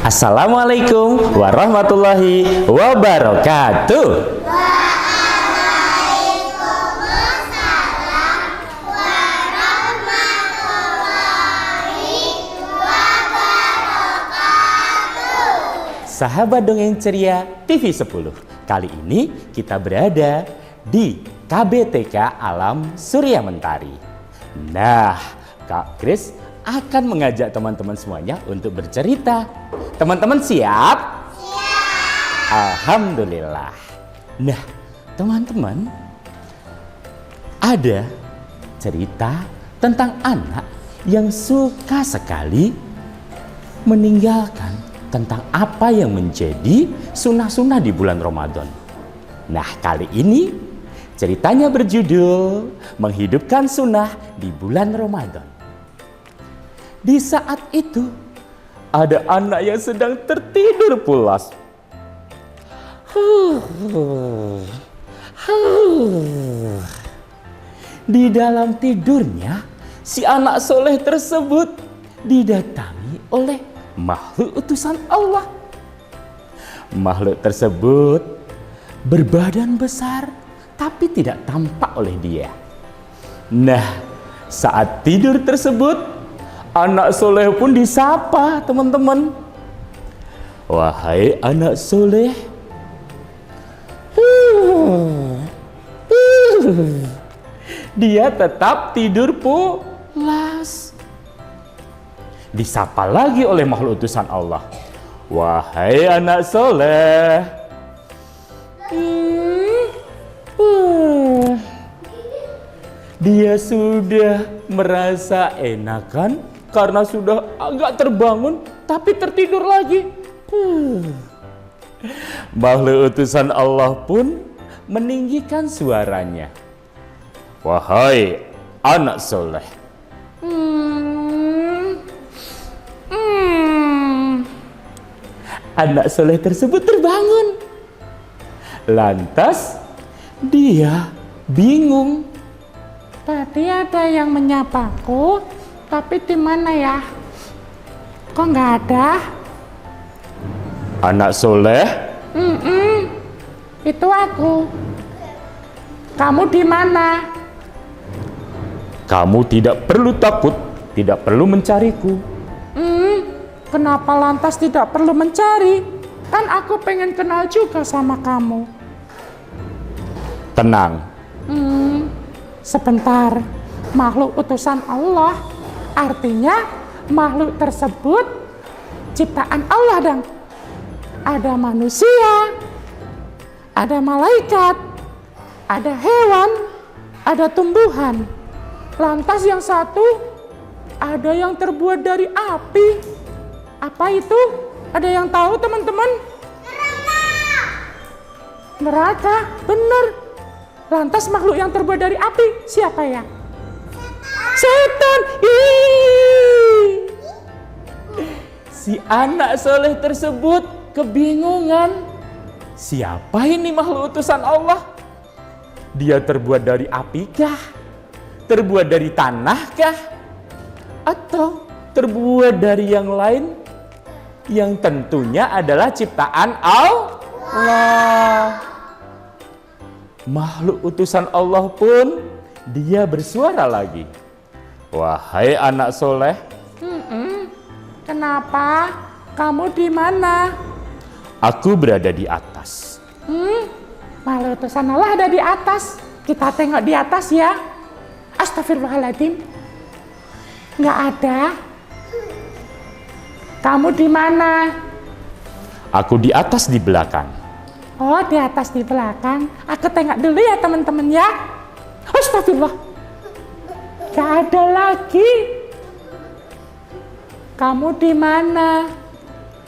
Assalamualaikum warahmatullahi wabarakatuh. Waalaikumsalam warahmatullahi wabarakatuh. Sahabat Dongeng Ceria TV 10. Kali ini kita berada di KBTK Alam Surya Mentari. Nah, Kak Kris akan mengajak teman-teman semuanya untuk bercerita. Teman-teman siap? Siap. Alhamdulillah. Nah, teman-teman, ada cerita tentang anak yang suka sekali meninggalkan tentang apa yang menjadi sunnah-sunnah di bulan Ramadan. Nah, kali ini ceritanya berjudul Menghidupkan Sunnah di Bulan Ramadan. Di saat itu, ada anak yang sedang tertidur pulas. Di dalam tidurnya, si anak soleh tersebut didatangi oleh makhluk utusan Allah. Makhluk tersebut berbadan besar, tapi tidak tampak oleh dia. Nah, saat tidur tersebut, anak soleh pun disapa, teman-teman. Wahai anak soleh, dia tetap tidur pulas. Disapa lagi oleh makhluk utusan Allah. Wahai anak soleh, dia sudah merasa enakan karena sudah agak terbangun tapi tertidur lagi. Makhluk utusan Allah pun meninggikan suaranya. Wahai anak soleh, anak soleh tersebut terbangun. Lantas dia bingung. Tadi ada yang menyapaku, tapi di mana ya? Kok nggak ada? Anak soleh, Itu aku. Kamu di mana? kamu tidak perlu takut, tidak perlu mencariku. Kenapa lantas tidak perlu mencari? Kan aku pengen kenal juga sama kamu. Tenang, Sebentar, makhluk utusan Allah, artinya makhluk tersebut ciptaan Allah dong. Ada manusia, ada malaikat, ada hewan, ada tumbuhan. Lantas yang satu, ada yang terbuat dari api. Apa itu? Ada yang tahu, teman-teman? Neraka, bener. Lantas makhluk yang terbuat dari api siapa ya? Setan. si anak soleh tersebut kebingungan. Siapa ini makhluk utusan Allah? Dia terbuat dari api kah? Terbuat dari tanah kah? Atau terbuat dari yang lain? Yang tentunya adalah ciptaan Allah. Makhluk utusan Allah pun dia bersuara lagi. Wahai anak soleh, Kenapa? Kamu di mana? aku berada di atas. Makhluk utusan Allah ada di atas. Kita tengok di atas ya. Astagfirullahaladzim. Nggak ada. Kamu di mana? Aku di atas di belakang. Oh, di atas di belakang. Aku tengok dulu ya teman-teman ya. Astagfirullah. Nggak ada lagi. Kamu di mana?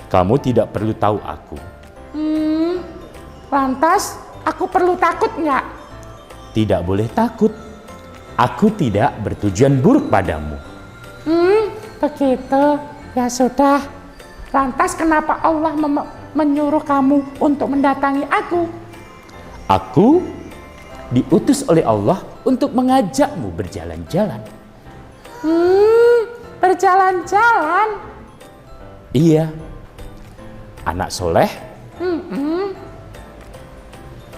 Kamu tidak perlu tahu aku. Lantas aku perlu takut nggak? Tidak boleh takut. Aku tidak bertujuan buruk padamu. Begitu. Ya sudah. Lantas kenapa Allah menyuruh kamu untuk mendatangi aku? Aku diutus oleh Allah untuk mengajakmu berjalan-jalan. Berjalan-jalan. Iya, anak soleh,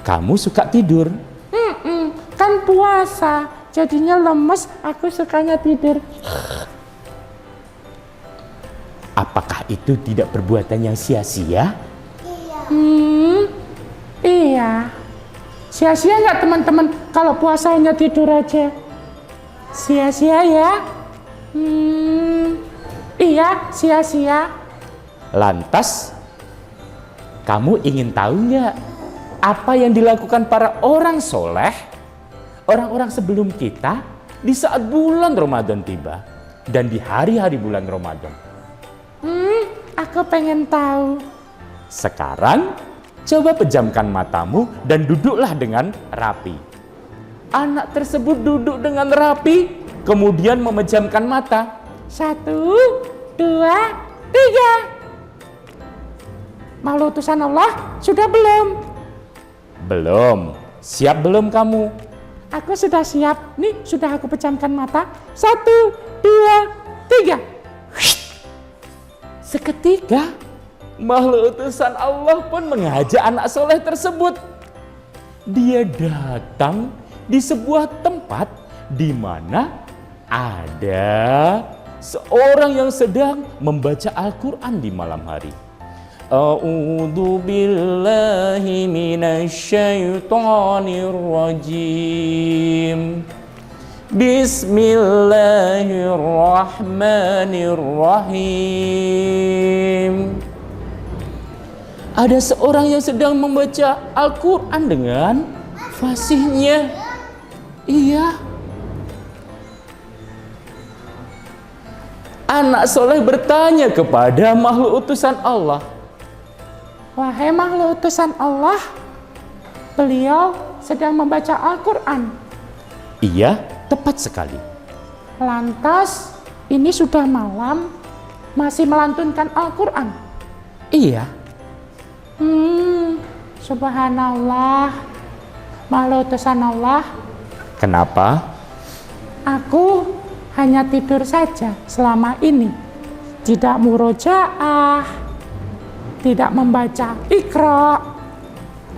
kamu suka tidur. Kan puasa, jadinya lemes, aku sukanya tidur. Apakah itu tidak perbuatan yang sia-sia? Iya. Sia-sia nggak teman-teman kalau puasanya tidur aja? Sia-sia ya? Iya, sia-sia. Lantas, kamu ingin tahu nggak apa yang dilakukan para orang soleh, orang-orang sebelum kita di saat bulan Ramadan tiba dan di hari-hari bulan Ramadan? Aku pengen tahu. Sekarang, coba pejamkan matamu dan duduklah dengan rapi. Anak tersebut duduk dengan rapi, kemudian memejamkan mata. 1, 2, 3. Makhluk utusan Allah sudah belum? Belum. Siap belum kamu? Aku sudah siap. Nih, sudah aku pejamkan mata. 1, 2, 3. Seketika, makhluk utusan Allah pun mengajak anak soleh tersebut. Dia datang di sebuah tempat di mana ada seorang yang sedang membaca Al-Quran di malam hari. A'udzu billahi minasyaitonir rajim. Bismillahirrahmanirrahim. Ada seorang yang sedang membaca Al-Quran dengan fasihnya. Iya. Anak soleh bertanya kepada makhluk utusan Allah. Wahai makhluk utusan Allah, beliau sedang membaca Al-Quran. Iya, tepat sekali. Lantas, ini sudah malam, masih melantunkan Al-Quran. Iya. Subhanallah, makhluk utusan Allah. Kenapa? Aku hanya tidur saja selama ini. Tidak murojaah, tidak membaca Iqra.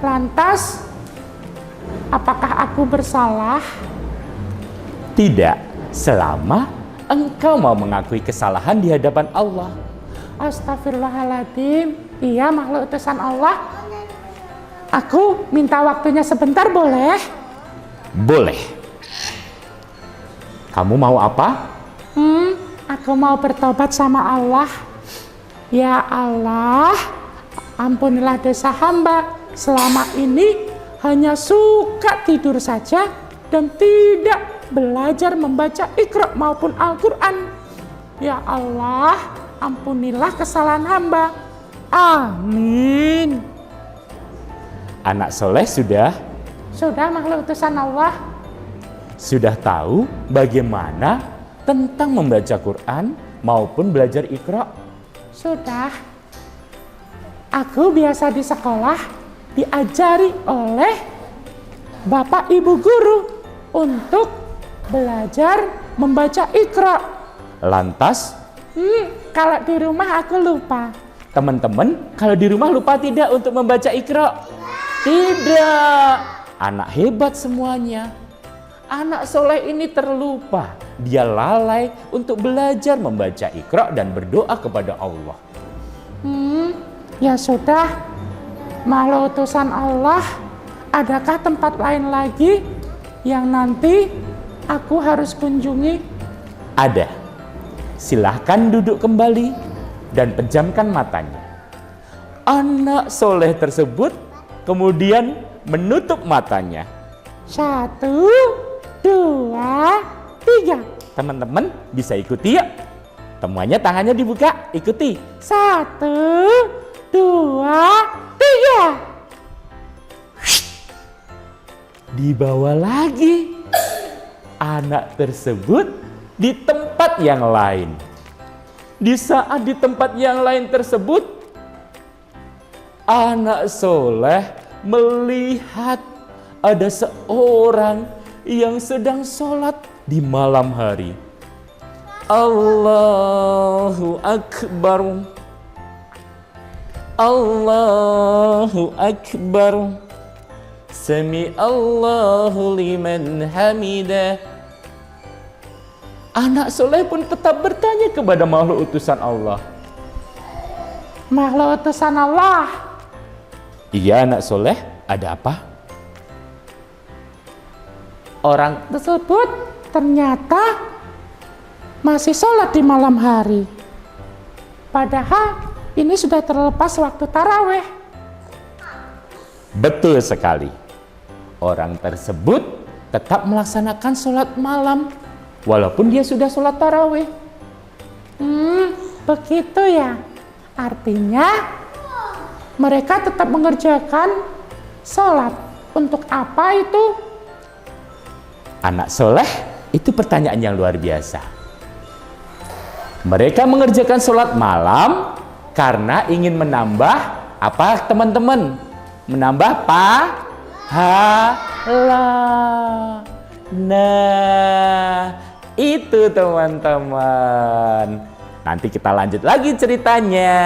Lantas, apakah aku bersalah? Tidak, selama engkau mau mengakui kesalahan di hadapan Allah. Astagfirullahaladzim. Iya, makhluk utusan Allah. Aku minta waktunya sebentar, boleh? Boleh. Kamu mau apa? Aku mau bertobat sama Allah. Ya Allah, ampunilah dosa hamba. Selama ini hanya suka tidur saja dan tidak belajar membaca Iqra maupun Al-Quran. Ya Allah, ampunilah kesalahan hamba. Amin. Anak soleh sudah Makhluk utusan Allah. sudah tahu bagaimana tentang membaca Quran maupun belajar Iqra? Sudah. Aku biasa di sekolah diajari oleh Bapak Ibu guru untuk belajar membaca Iqra. Lantas, Kalau di rumah aku lupa. teman-teman, kalau di rumah lupa tidak untuk membaca Iqra? Tidak. Anak hebat semuanya. Anak soleh ini terlupa. Dia lalai untuk belajar membaca Iqra dan berdoa kepada Allah. Ya sudah, makhluk utusan Allah, adakah tempat lain lagi yang nanti aku harus kunjungi? Ada. Silahkan duduk kembali dan pejamkan matanya. Anak soleh tersebut kemudian menutup matanya. 1, 2, 3. Teman-teman bisa ikuti ya. Semuanya tangannya dibuka, ikuti. 1, 2, 3. Dibawa lagi. Anak tersebut di tempat yang lain. Di saat di tempat yang lain tersebut, anak soleh melihat ada seorang yang sedang sholat di malam hari. Allahu Akbar. Allahu Akbar. Sami Allahu liman hamidah. Anak soleh pun tetap bertanya kepada makhluk utusan Allah. Makhluk utusan Allah. Iya anak soleh, ada apa? Orang tersebut ternyata masih sholat di malam hari. Padahal ini sudah terlepas waktu taraweh. Betul sekali. Orang tersebut tetap melaksanakan sholat malam walaupun dia sudah sholat taraweh. Begitu ya. Artinya mereka tetap mengerjakan sholat. Untuk apa itu? Anak soleh, itu pertanyaan yang luar biasa. Mereka mengerjakan sholat malam karena ingin menambah apa teman-teman? Menambah pahala. Nah, itu teman-teman. Nanti kita lanjut lagi ceritanya.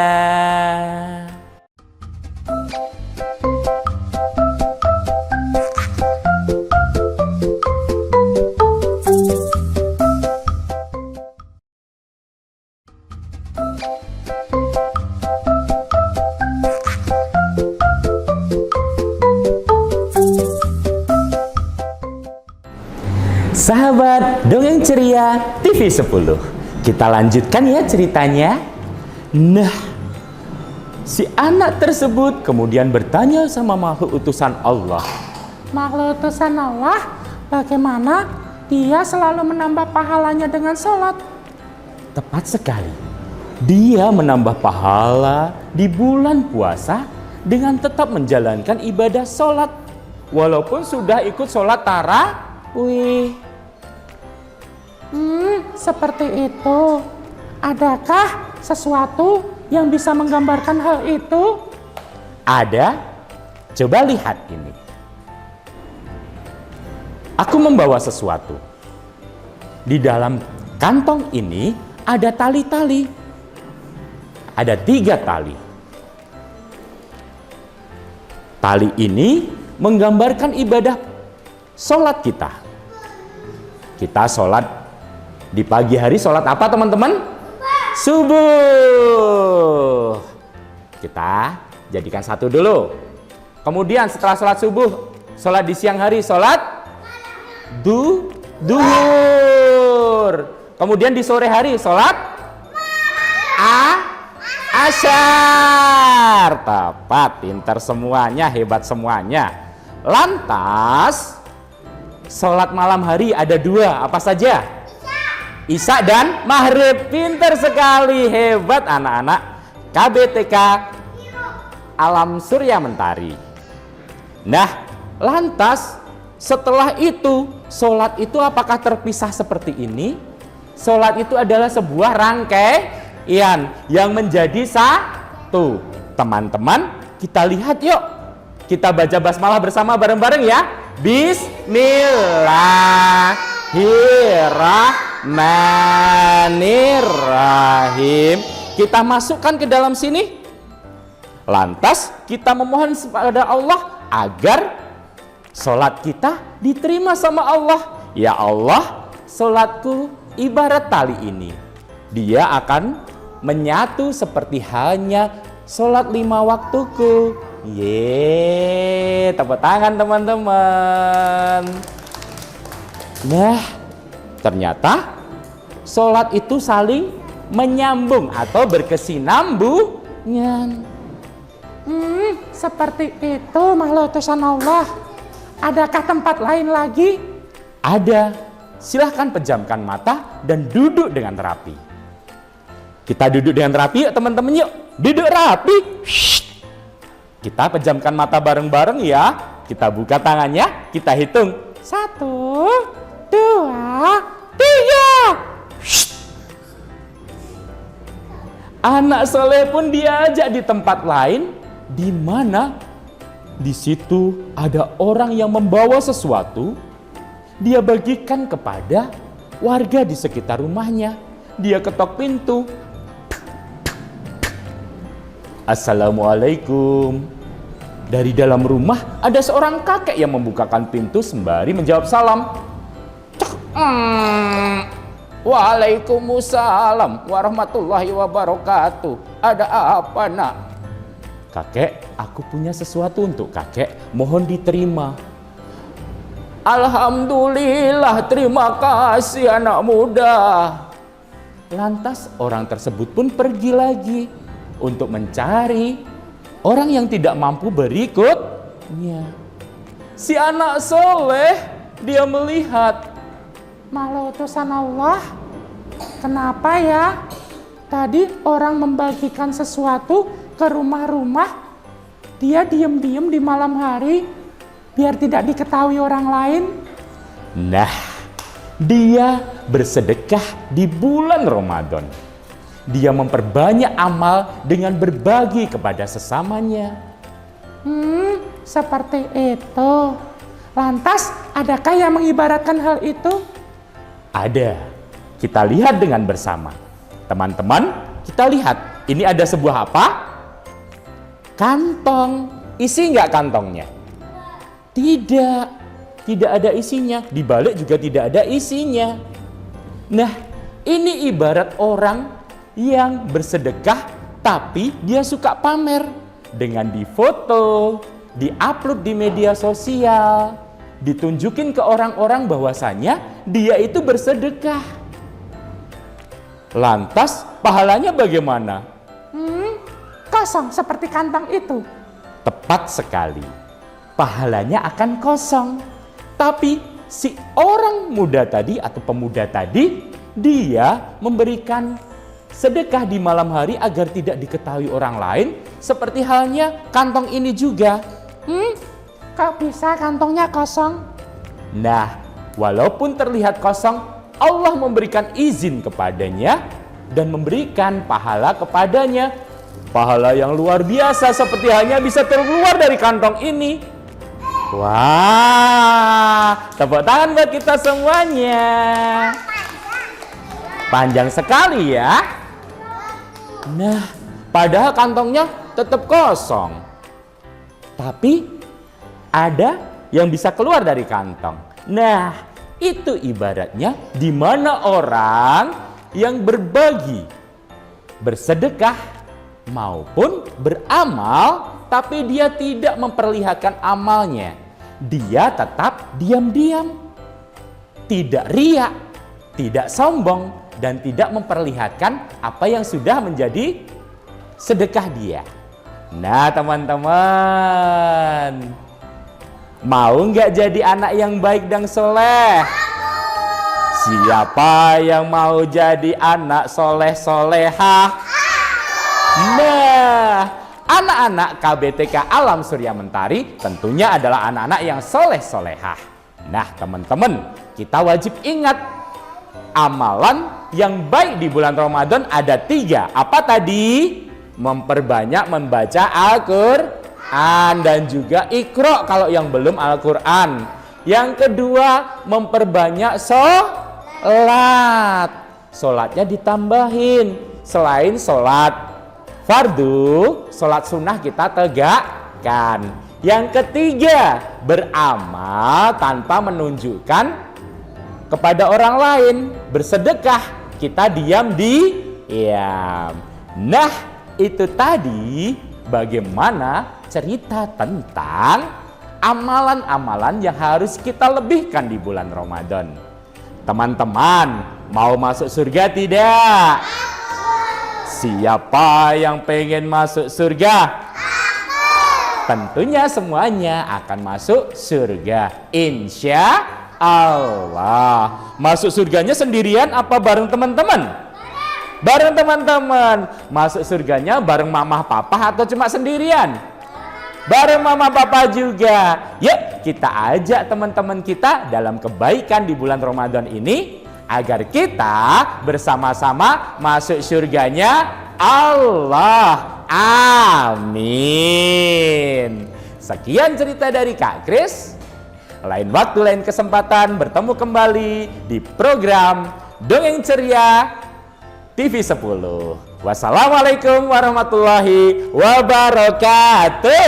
Sahabat Dongeng Ceria TV 10, kita lanjutkan ya ceritanya. Nah, si anak tersebut kemudian bertanya sama makhluk utusan Allah. Makhluk utusan Allah, bagaimana dia selalu menambah pahalanya dengan sholat? Tepat sekali. Dia menambah pahala di bulan puasa dengan tetap menjalankan ibadah sholat walaupun sudah ikut sholat tarawih. Seperti itu. Adakah sesuatu yang bisa menggambarkan hal itu? Ada? Coba lihat ini. Aku membawa sesuatu. Di dalam kantong ini ada tali-tali. Ada 3 tali. Tali ini menggambarkan ibadah sholat kita. Kita sholat di pagi hari, sholat apa teman-teman? Subuh. Kita jadikan satu dulu. Kemudian setelah sholat subuh, sholat di siang hari, sholat duhur. Kemudian di sore hari, sholat asyar. Tepat, pintar semuanya, hebat semuanya. Lantas, sholat malam hari ada 2, apa saja? Isya dan maghrib. Pintar sekali, hebat anak-anak KBTK Alam Surya Mentari. Nah, lantas setelah itu, sholat itu apakah terpisah seperti ini? Sholat itu adalah sebuah rangkaian yang menjadi satu. Teman-teman, kita lihat yuk. Kita baca basmalah bersama bareng-bareng ya. Bismillahirrahmanirrahim. Kita masukkan ke dalam sini. Lantas kita memohon kepada Allah agar sholat kita diterima sama Allah. Ya Allah, sholatku ibarat tali ini. Dia akan menyatu seperti halnya sholat 5 waktuku. Yeay, tepuk tangan teman-teman. Nah, ternyata sholat itu saling menyambung atau berkesinambungan. Seperti itu makhluk utusan Allah. Adakah tempat lain lagi? Ada. Silahkan pejamkan mata dan duduk dengan rapi. Kita duduk dengan rapi yuk teman-teman yuk. Duduk rapi. Kita pejamkan mata bareng-bareng ya. Kita buka tangannya, kita hitung. 1, 2, 3. Anak soleh pun diajak di tempat lain, di mana Di situ ada orang yang membawa sesuatu, dia bagikan kepada warga di sekitar rumahnya. Dia ketok pintu. Assalamualaikum. Dari dalam rumah ada seorang kakek yang membukakan pintu sembari menjawab salam. Waalaikumsalam warahmatullahi wabarakatuh. Ada apa, nak? Kakek, aku punya sesuatu untuk kakek. Mohon diterima. Alhamdulillah, terima kasih anak muda. Lantas orang tersebut pun pergi lagi untuk mencari orang yang tidak mampu berikutnya. Si anak soleh, dia melihat, Malah utusan Allah, kenapa ya? Tadi orang membagikan sesuatu ke rumah-rumah, dia diam-diam di malam hari, biar tidak diketahui orang lain. nah, dia bersedekah di bulan Ramadan. Dia memperbanyak amal dengan berbagi kepada sesamanya. Seperti itu. Lantas, adakah yang mengibaratkan hal itu? Ada. Kita lihat dengan bersama. Teman-teman, kita lihat. Ini ada sebuah apa? Kantong. Isi nggak kantongnya? Tidak. Tidak ada isinya. Di balik juga tidak ada isinya. Nah, ini ibarat orang yang bersedekah tapi dia suka pamer. Dengan difoto, di-upload di media sosial, ditunjukin ke orang-orang bahwasanya dia itu bersedekah. Lantas pahalanya bagaimana? Kosong seperti kantong itu. Tepat sekali. Pahalanya akan kosong. Tapi si orang muda tadi atau pemuda tadi, dia memberikan sedekah di malam hari agar tidak diketahui orang lain, seperti halnya kantong ini juga. Kok bisa kantongnya kosong? Nah, walaupun terlihat kosong, Allah memberikan izin kepadanya dan memberikan pahala kepadanya. Pahala yang luar biasa seperti hanya bisa keluar dari kantong ini. Wah, tepuk tangan buat kita semuanya. Panjang sekali ya. Nah, padahal kantongnya tetap kosong. Tapi ada yang bisa keluar dari kantong. Nah, itu ibaratnya di mana orang yang berbagi, bersedekah maupun beramal, tapi dia tidak memperlihatkan amalnya. Dia tetap diam-diam, tidak riak, tidak sombong, dan tidak memperlihatkan apa yang sudah menjadi sedekah dia. Nah, teman-teman, mau nggak jadi anak yang baik dan soleh? Siapa yang mau jadi anak soleh-solehah? Nah, anak-anak KBTK Alam Surya Mentari tentunya adalah anak-anak yang soleh-solehah. Nah, teman-teman, kita wajib ingat amalan yang baik di bulan Ramadan ada 3. Apa tadi? Memperbanyak membaca Al-Quran dan juga Iqra kalau yang belum Al-Quran. Yang kedua, memperbanyak sholat. Sholatnya ditambahin. Selain sholat fardu, sholat sunnah kita tegakkan. Yang ketiga, beramal tanpa menunjukkan kepada orang lain, bersedekah, kita diam. Nah, itu tadi bagaimana cerita tentang amalan-amalan yang harus kita lebihkan di bulan Ramadan. Teman-teman, mau masuk surga tidak? Siapa yang pengen masuk surga? Tentunya semuanya akan masuk surga, insya Allah. Masuk surganya sendirian apa bareng teman-teman? Bareng teman-teman. Masuk surganya bareng mama papa atau cuma sendirian? Bareng mama papa juga. Yuk kita ajak teman-teman kita dalam kebaikan di bulan Ramadan ini, agar kita bersama-sama masuk surganya Allah. Amin. Sekian cerita dari Kak Kris. Lain waktu, lain kesempatan bertemu kembali di program Dongeng Ceria TV 10. Wassalamualaikum warahmatullahi wabarakatuh.